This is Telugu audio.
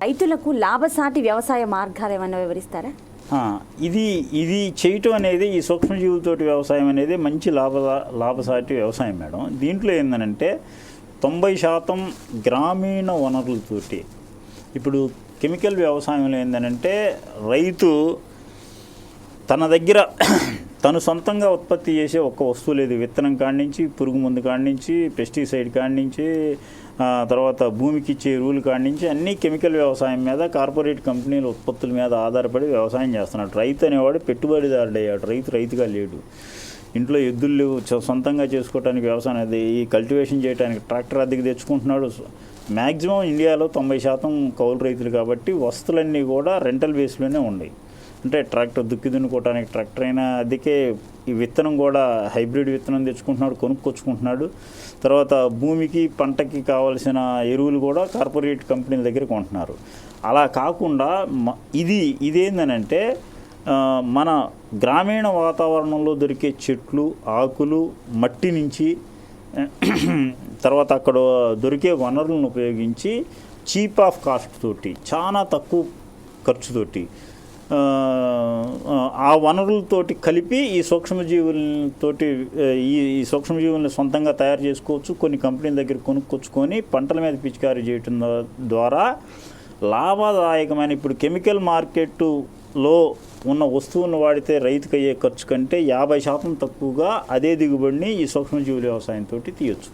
రైతులకు లాభసాటి వ్యవసాయ మార్గాలు ఏమైనా వివరిస్తారా? ఇది చేయటం అనేది, ఈ సూక్ష్మజీవులతోటి వ్యవసాయం అనేది మంచి లాభసాటి వ్యవసాయం మేడం. దీంట్లో ఏంటంటే 90% గ్రామీణ వనరులతోటి. ఇప్పుడు కెమికల్ వ్యవసాయంలో ఏంటంటే రైతు తన దగ్గర తను సొంతంగా ఉత్పత్తి చేసే ఒక్క వస్తువు లేదు. విత్తనం కాడి నుంచి, పురుగు మందు కాడి నుంచి, పెస్టిసైడ్ కాడి నుంచి, తర్వాత భూమికి ఇచ్చే ఎరువుల కాడి నుంచి అన్నీ కెమికల్ వ్యవసాయం మీద, కార్పొరేట్ కంపెనీల ఉత్పత్తుల మీద ఆధారపడి వ్యవసాయం చేస్తున్నాడు. రైతు అనేవాడు పెట్టుబడిదారుడు అయ్యాడు, రైతుగా లేడు. ఇంట్లో ఎద్దులు లేవు, సొంతంగా చేసుకోవడానికి వ్యవసాయం అది ఈ కల్టివేషన్ చేయడానికి ట్రాక్టర్ అద్దెకి తెచ్చుకుంటున్నాడు. మ్యాక్సిమం ఇండియాలో 90% కౌలు రైతులు కాబట్టి వస్తువులన్నీ కూడా రెంటల్ బేస్లోనే ఉన్నాయి. అంటే ట్రాక్టర్ దుక్కి దున్నుకోవడానికి ట్రాక్టర్ అయినా అదికే, ఈ విత్తనం కూడా హైబ్రిడ్ విత్తనం తెచ్చుకుంటున్నాడు, కొనుక్కొచ్చుకుంటున్నాడు. తర్వాత భూమికి పంటకి కావాల్సిన ఎరువులు కూడా కార్పొరేట్ కంపెనీల దగ్గర కొంటున్నారు. అలా కాకుండా ఇదేందనంటే మన గ్రామీణ వాతావరణంలో దొరికే చెట్లు, ఆకులు, మట్టి నుంచి, తర్వాత అక్కడ దొరికే వనరులను ఉపయోగించి చీప్ ఆఫ్ కాస్ట్ తోటి, చాలా తక్కువ ఖర్చుతోటి ఆ వనరులతోటి కలిపి ఈ సూక్ష్మజీవులతోటి ఈ సూక్ష్మజీవులను సొంతంగా తయారు చేసుకోవచ్చు. కొన్ని కంపెనీల దగ్గర కొనుక్కొచ్చుకొని పంటల మీద పిచికారీ చేయటం ద్వారా లాభదాయకమైన, ఇప్పుడు కెమికల్ మార్కెట్లో ఉన్న వస్తువులను వాడితే రైతుకు అయ్యే ఖర్చు కంటే 50% తక్కువగా అదే దిగుబడిని ఈ సూక్ష్మజీవుల వ్యవసాయంతో తీయొచ్చు.